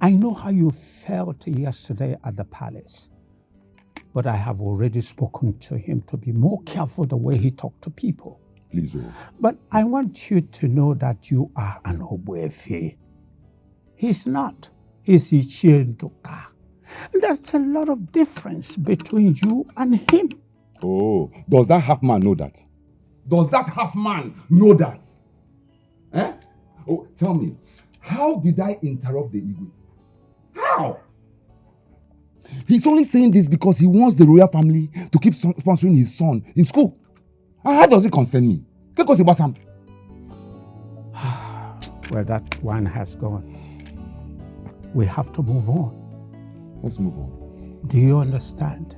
I know how you felt yesterday at the palace, but I have already spoken to him to be more careful the way he talked to people. Please, But I want you to know that you are an Obuefi. He's not. He's Ichie Nduka. There's a lot of difference between you and him. Oh, does that half man know that? Does that half man know that? Eh? Oh, tell me, how did I interrupt the Igwe? How? He's only saying this because he wants the royal family to keep sponsoring his son in school. And how does it concern me? Because it was something. Well, that one has gone. We have to move on. Let's move on. Do you understand?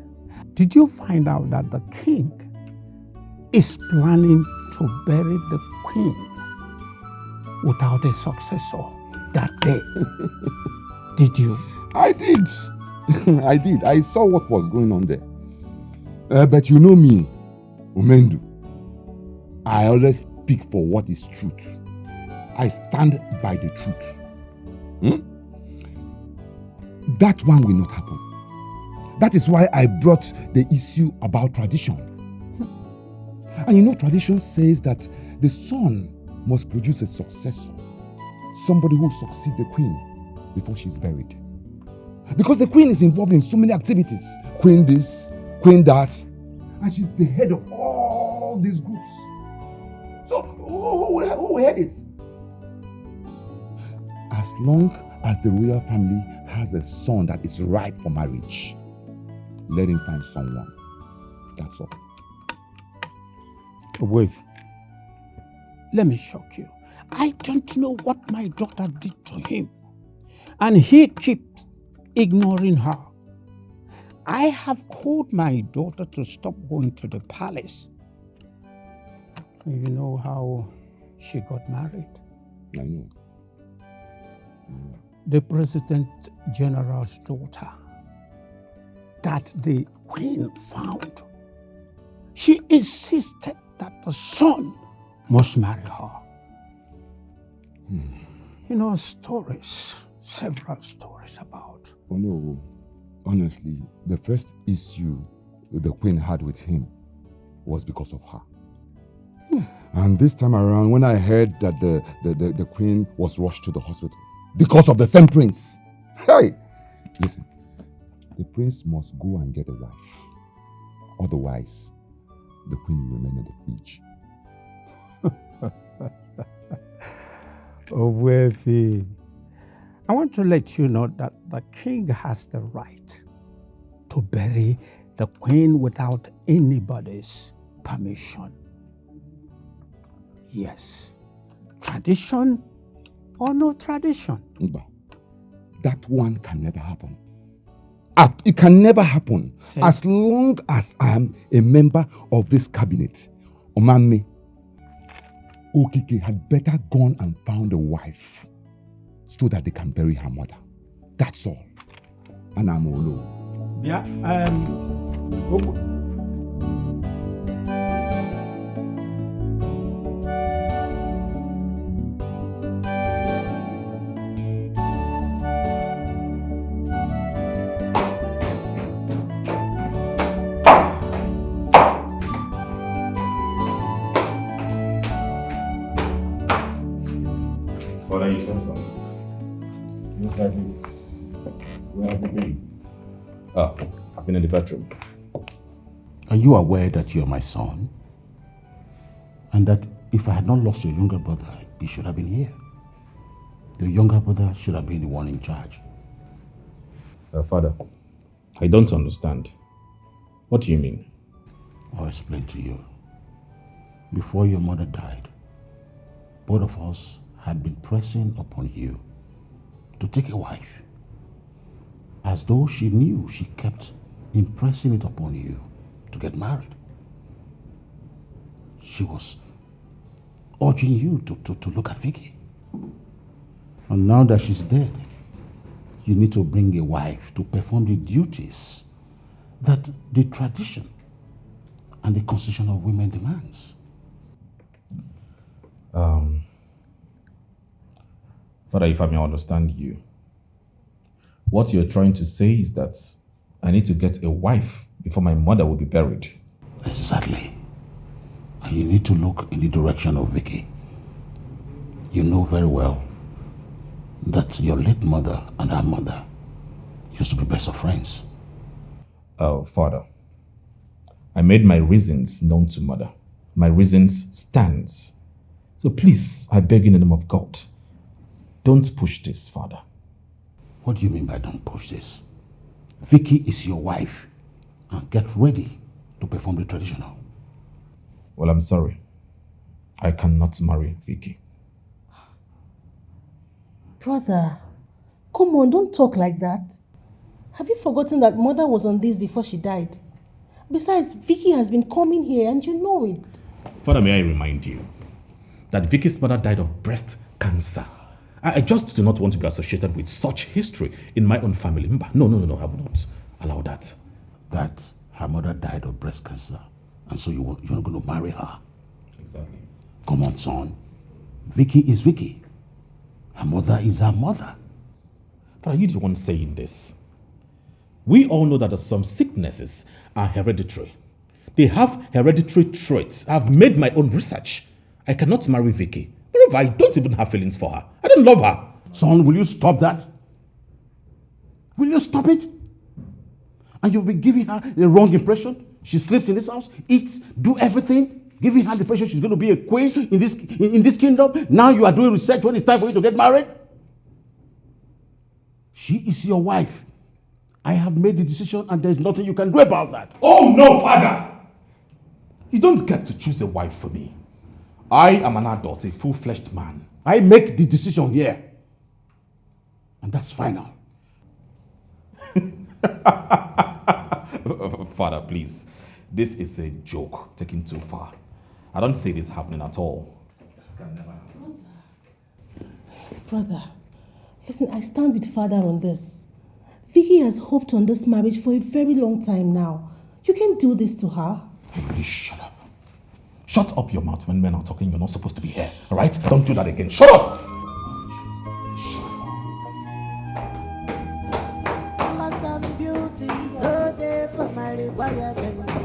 Did you find out that the king is planning to bury the queen without a successor that day? Did you? I did. I did. I saw what was going on there. But you know me, Umendu. I always speak for what is truth. I stand by the truth. That one will not happen. That is why I brought the issue about tradition. And you know, tradition says that the son must produce a successor. Somebody who will succeed the queen before she's buried. Because the queen is involved in so many activities. Queen this, queen that. And she's the head of all these groups. So, who will head it? As long as the royal family has a son that is ripe for marriage, let him find someone. That's all. Wait. Let me shock you. I don't know what my daughter did to him. And he keeps ignoring her. I have called my daughter to stop going to the palace. You know how she got married? I know. The President General's daughter that the queen found. She insisted that the son must marry her. You know, stories, several stories about. Oh no, honestly, the first issue the queen had with him was because of her. And this time around, when I heard that the queen was rushed to the hospital because of the same prince. Hey! Listen, the prince must go and get a wife. Otherwise, the queen will remain in the fridge. Oh, Wefi, I want to let you know that the king has the right to bury the queen without anybody's permission. Yes. Tradition or no tradition? That one can never happen. It can never happen. As long as I am a member of this cabinet. Omame, Okike had better gone and found a wife so that they can bury her mother. That's all. And I'm alone. Yeah, What are you sent from? Looks like you. Where have you been? Oh, I've been in the bedroom. Are you aware that you're my son? And that if I had not lost your younger brother, he should have been here. The younger brother should have been the one in charge. Father, I don't understand. What do you mean? I'll explain to you. Before your mother died, both of us had been pressing upon you to take a wife. As though she knew, she kept impressing it upon you to get married. She was urging you to look at Vicki. And now that she's dead, you need to bring a wife to perform the duties that the tradition and the constitution of women demands. Father, if I may understand you, what you're trying to say is that I need to get a wife before my mother will be buried. Exactly. And you need to look in the direction of Vicki. You know very well that your late mother and her mother used to be best of friends. Oh, Father, I made my reasons known to mother. My reasons stands. So please, I beg in the name of God, don't push this, Father. What do you mean by don't push this? Vicki is your wife. And get ready to perform the traditional. Well, I'm sorry. I cannot marry Vicki. Brother, come on, don't talk like that. Have you forgotten that mother was on this before she died? Besides, Vicki has been coming here and you know it. Father, may I remind you that Vicki's mother died of breast cancer. I just do not want to be associated with such history in my own family. No, I will not allow that. That her mother died of breast cancer, and so you're not going to marry her. Exactly. Come on, son. Vicki is Vicki. Her mother is her mother. But are you the one saying this? We all know that some sicknesses are hereditary. They have hereditary traits. I've made my own research. I cannot marry Vicki. Moreover, I don't even have feelings for her. I don't love her. Son, will you stop that? Will you stop it? And you've been giving her the wrong impression. She sleeps in this house, eats, do everything, giving her the impression she's going to be a queen in this kingdom. Now you are doing research when it's time for you to get married. She is your wife. I have made the decision and there's nothing you can do about that. Oh no, Father! You don't get to choose a wife for me. I am an adult, a full-fledged man. I make the decision here. And that's final. Father, please. This is a joke taken too far. I don't see this happening at all. That can never happen. Brother, listen, I stand with father on this. Vicki has hoped on this marriage for a very long time now. You can't do this to her. Everybody shut up. Shut up your mouth when men are talking. You're not supposed to be here. All right? Don't do that again. Shut up! Class and beauty, no day for my requirement.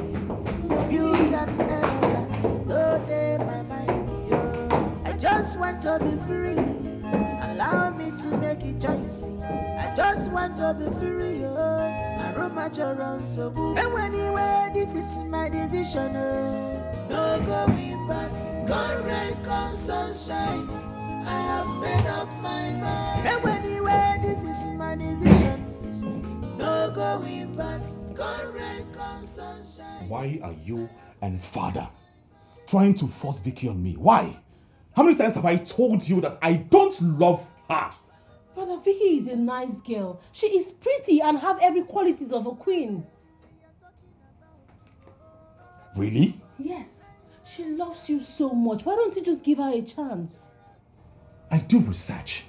Beauty and elegant, no day my mind. I just want to be free. Allow me to make a choice. I just want to be free. I roam my around so good. And anyway, this is my decision. No going back. Gone rain, gone sunshine. I have made up my mind. And anyway, this is my decision. No going back. Gone rain, gone sunshine. Why are you and father trying to force Vicki on me? Why? How many times have I told you that I don't love her? Brother, Vicki is a nice girl. She is pretty and have every qualities of a queen. Really? Yes. She loves you so much. Why don't you just give her a chance? I do research.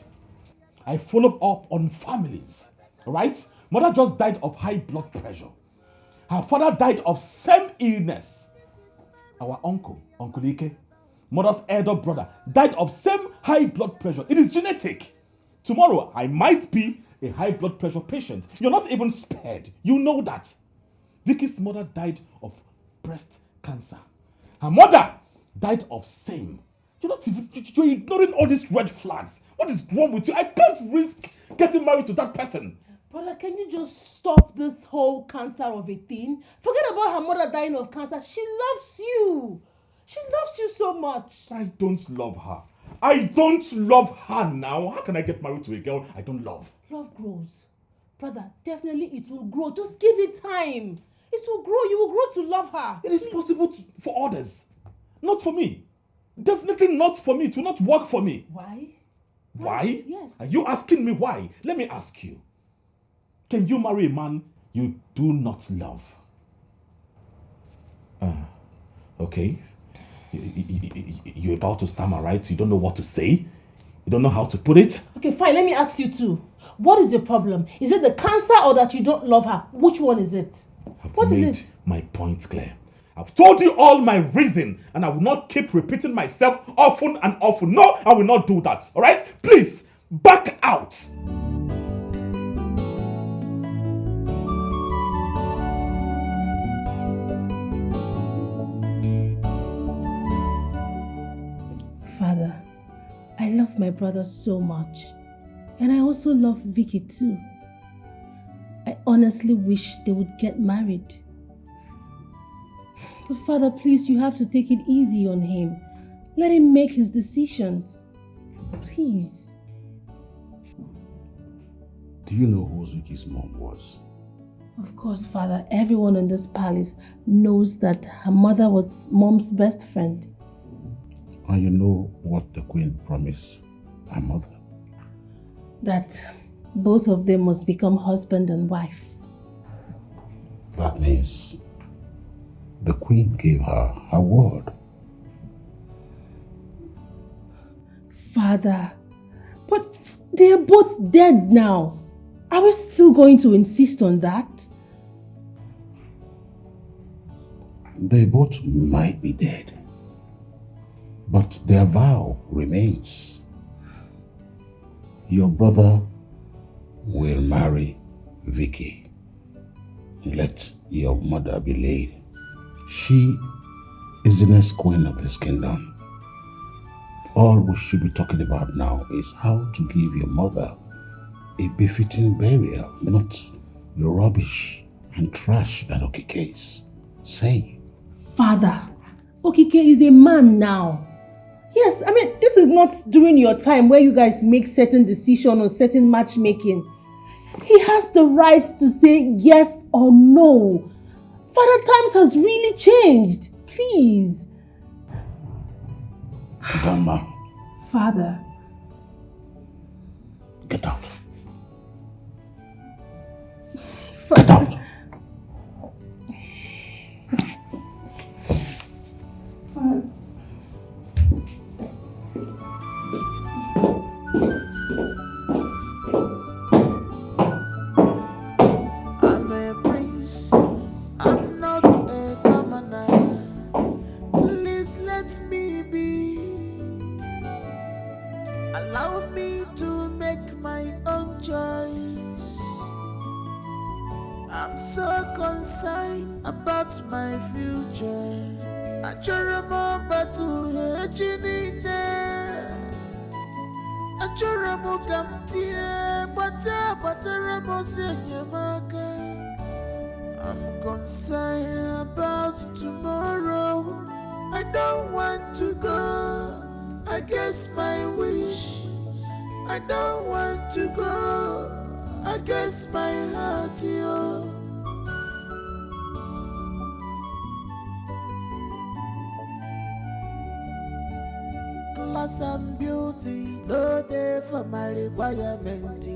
I follow up on families. Right? Mother just died of high blood pressure. Her father died of same illness. Our uncle, Uncle Ike, mother's elder brother, died of same high blood pressure. It is genetic. Tomorrow, I might be a high blood pressure patient. You're not even spared. You know that. Vicky's mother died of breast cancer. Her mother died of same. You're ignoring all these red flags. What is wrong with you? I can't risk getting married to that person. Brother, can you just stop this whole cancer of a thing? Forget about her mother dying of cancer. She loves you. She loves you so much. I don't love her. I don't love her now. How can I get married to a girl I don't love? Love grows. Brother, definitely it will grow. Just give it time. It will grow. You will grow to love her. It is possible for others. Not for me. Definitely not for me. It will not work for me. Why? Why? Yes. Are you asking me why? Let me ask you. Can you marry a man you do not love? Okay. You're about to stammer, right? You don't know what to say? You don't know how to put it? Okay, fine. Let me ask you too. What is your problem? Is it the cancer or that you don't love her? Which one is it? What is it? My point clear. I've told you all my reason, and I will not keep repeating myself often and often. No, I will not do that. All right? Please, back out. Father, I love my brother so much. And I also love Vicki too. I honestly wish they would get married. But Father, please, you have to take it easy on him. Let him make his decisions. Please. Do you know who Vicki's mom was? Of course, Father. Everyone in this palace knows that her mother was Mom's best friend. And you know what the queen promised her mother? That both of them must become husband and wife. That means the queen gave her her word. Father, but they are both dead now. Are we still going to insist on that? They both might be dead, but their vow remains. Your brother will marry Vicki. Let your mother be laid. She is the next queen of this kingdom. All we should be talking about now is how to give your mother a befitting burial, not the rubbish and trash that Okike is saying. Father, Okike is a man now. Yes, I mean, this is not during your time where you guys make certain decisions or certain matchmaking. He has the right to say yes or no. Father, times has really changed. Please. Dama. Father. Get out. Get out. Father. I'm a prince, I'm not a commoner. Please let me be. Allow me to make my own choice. I'm so concerned about my future. I just remember to I'm concerned about tomorrow. I don't want to go against my wish. I don't want to go against my heart, yo. Class and beauty, no day for my requirement.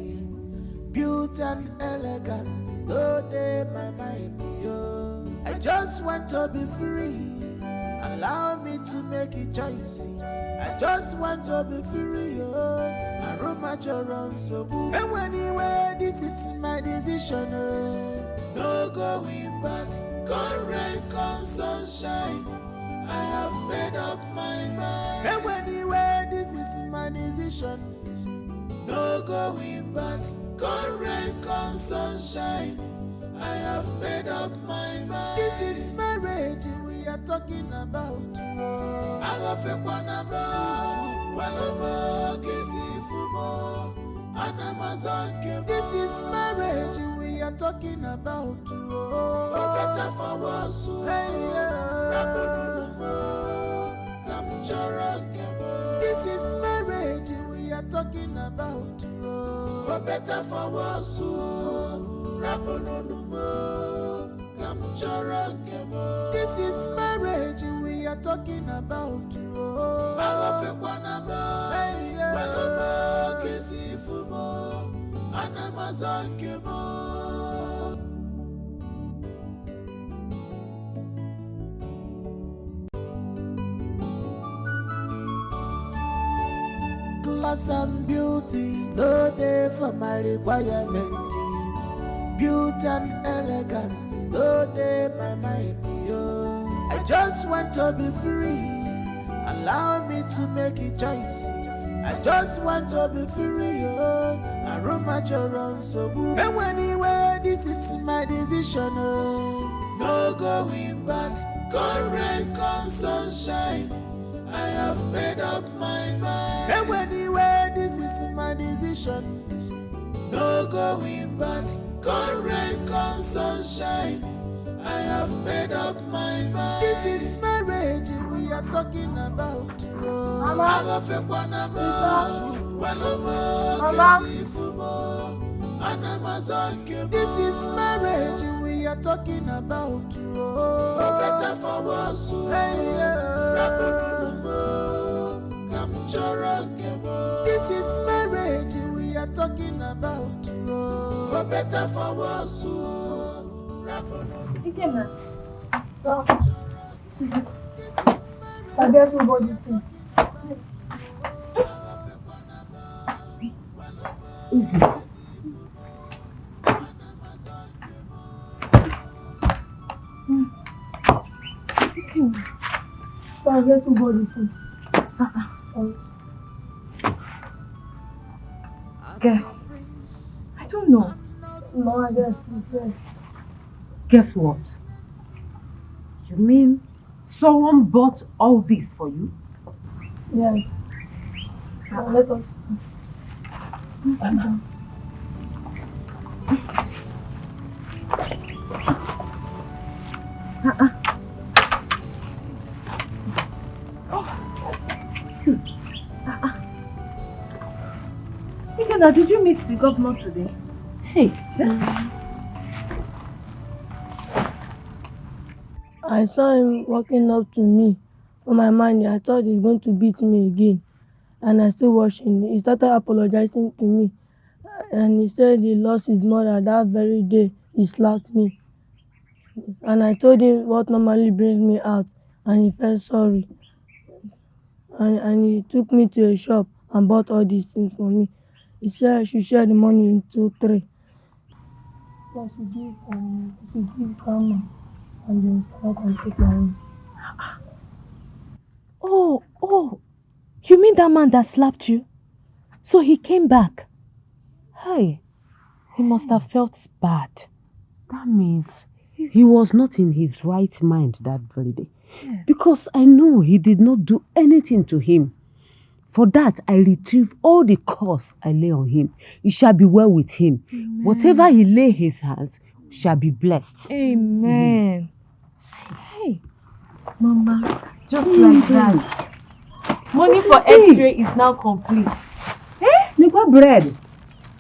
Beauty and elegant, no day my mind, yo. I just want to be free, allow me to make a choice. I just want to be free, I roam my around so boo. And anyway, this is my decision, no going back. Come rain, come sunshine, I have made up my mind. And anyway, this is my decision, no going back. Come rain, come sunshine, I have made up my mind. This is marriage we are talking about. I have a one about. This is marriage we are talking about. For better, for worse. This is marriage we are talking about. For better, for worse. This is marriage we are talking about. Class and beauty, no day for my requirement. Beauty and elegant, no day my mind, yo. I just want to be free, allow me to make a choice. I just want to be free, yo. I roam my around so boo. And anyway, this is my decision, no going back. Come rain, come sunshine, I have made up my mind. And anyway, this is my decision, no going back. Come rain, come sunshine, I have made up my mind. This is marriage we are talking about. Mama. This is marriage we are talking about. For better, for worse. This is marriage we are talking about. For better, for worse. I guess nobody thinks. I guess nobody thinks. Guess. I don't know. No, I guess. Guess what? You mean someone bought all this for you? Yes. Now let us. Ifeka, did you meet the governor today? Hey. I saw him walking up to me. For my mind, I thought he's going to beat me again. And I still watched him. He started apologizing to me. And he said he lost his mother that very day. He slapped me. And I told him what normally brings me out. And he felt sorry. And he took me to a shop and bought all these things for me. He said I should share the money into 3. So I should give grandma. And then start and take my own. Oh, you mean that man that slapped you? So he came back? Hey, he must have felt bad. That means he was not in his right mind that very day. Yes. Because I know he did not do anything to him. For that, I retrieve all the curse I lay on him. It shall be well with him. Amen. Whatever he lay his hands shall be blessed. Amen. Hey, Mama, just like that. Money for X-ray is now complete. Nikwa bread.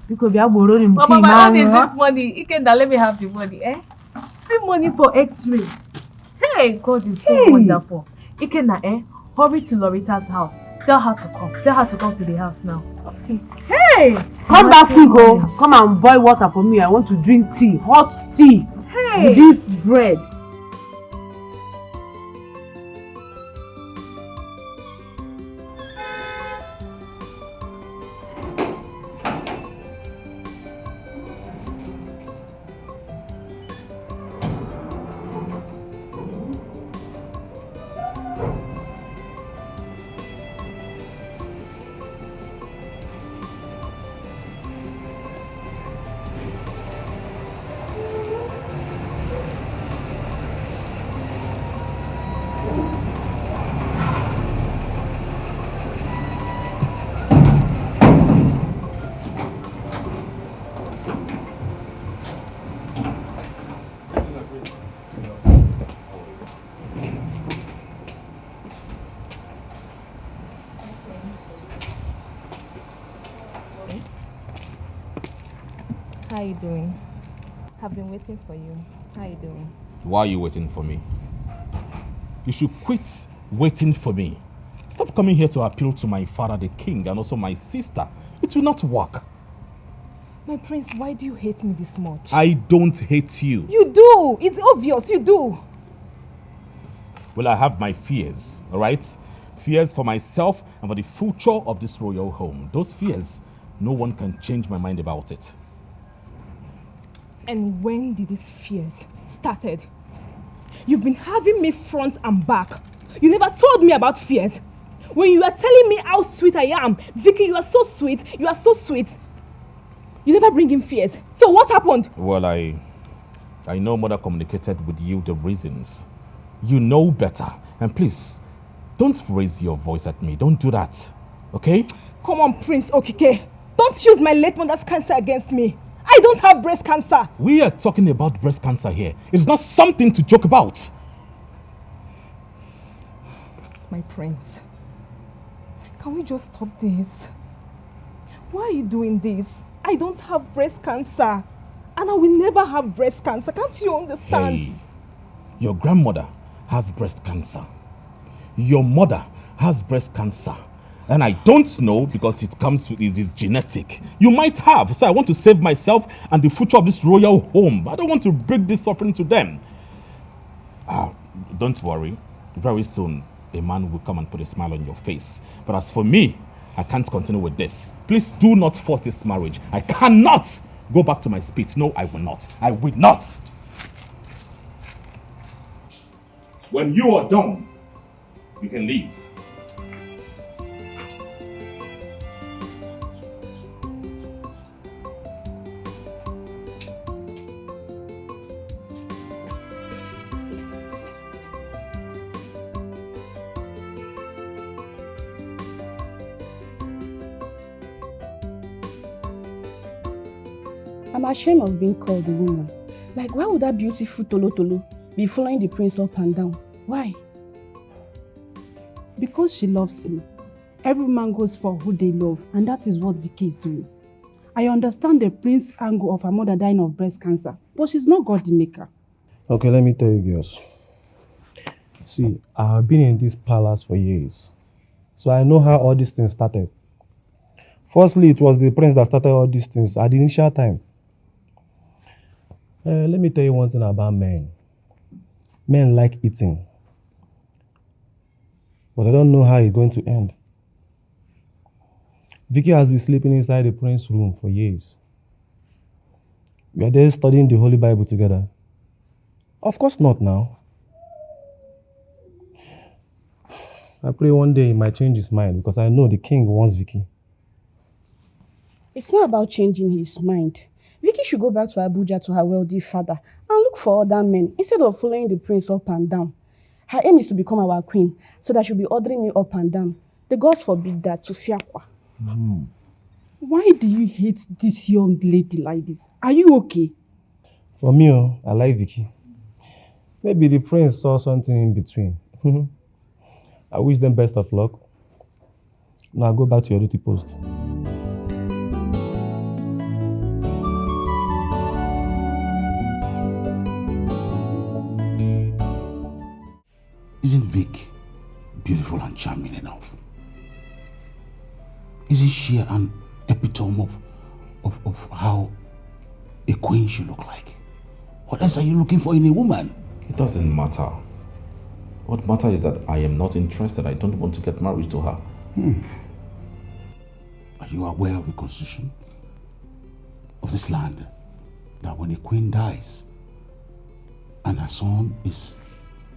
Because we are borrowing Mama, my own is this money. Ifeka, let me have the money, See money for X-ray. Hey, God is so wonderful. Ifeka, hurry to Lorita's house. Tell her to come. Tell her to come to the house now. Hey! Come back, quick, come and boil water for me. I want to drink tea, hot tea. Hey! With this bread. How you doing? I've been waiting for you. How you doing? Why are you waiting for me? You should quit waiting for me. Stop coming here to appeal to my father, the king, and also my sister. It will not work. My prince, why do you hate me this much? I don't hate you. You do! It's obvious, you do! Well, I have my fears, all right? Fears for myself and for the future of this royal home. Those fears, no one can change my mind about it. And when did these fears started? You've been having me front and back. You never told me about fears. When you are telling me how sweet I am, Vicki, you are so sweet, you are so sweet. You never bring in fears. So what happened? Well, I know Mother communicated with you the reasons. You know better. And please, don't raise your voice at me. Don't do that. Okay? Come on, Prince Okike. Don't use my late mother's cancer against me. I don't have breast cancer. We are talking about breast cancer here. It's not something to joke about. My prince, can we just stop this? Why are you doing this? I don't have breast cancer. And I will never have breast cancer. Can't you understand? Hey, your grandmother has breast cancer. Your mother has breast cancer. And I don't know because it comes with it is genetic. You might have, so I want to save myself and the future of this royal home. I don't want to bring this suffering to them. Don't worry. Very soon, a man will come and put a smile on your face. But as for me, I can't continue with this. Please do not force this marriage. I cannot go back to my spit. No, I will not. I will not. When you are done, you can leave. I'm ashamed of being called a woman. Like, why would that beautiful Tolo be following the prince up and down? Why? Because she loves him. Every man goes for who they love, and that is what Vicki is doing. I understand the prince angle of her mother dying of breast cancer, but she's not God the maker. Okay, let me tell you girls. See, I have been in this palace for years, so I know how all these things started. Firstly, it was the prince that started all these things at the initial time. Let me tell you one thing about men. Men like eating, but I don't know how it's going to end. Vicki has been sleeping inside the prince's room for years. We are there studying the Holy Bible together. Of course not now. I pray one day he might change his mind because I know the king wants Vicki. It's not about changing his mind. Vicki should go back to Abuja to her wealthy father and look for other men instead of following the prince up and down. Her aim is to become our queen so that she'll be ordering me up and down. The gods forbid that to Fiakwa. Why do you hate this young lady like this? Are you okay? For me, I like Vicki. Maybe the prince saw something in between. I wish them best of luck. Now go back to your duty post. Isn't Vic beautiful and charming enough? Isn't she an epitome of how a queen should look like? What else are you looking for in a woman? It doesn't matter. What matters is that I am not interested. I don't want to get married to her. Are you aware of the constitution of this land? That when a queen dies and her son is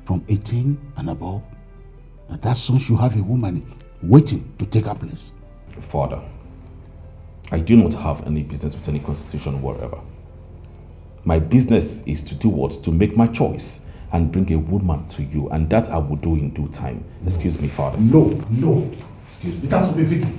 from 18 and above, that son should have a woman waiting to take her place? Father, I do not have any business with any constitution whatever. My business is to do what? To make my choice and bring a woman to you, and that I will do in due time. Excuse me, Father. No. Excuse me. It has to be Vicki.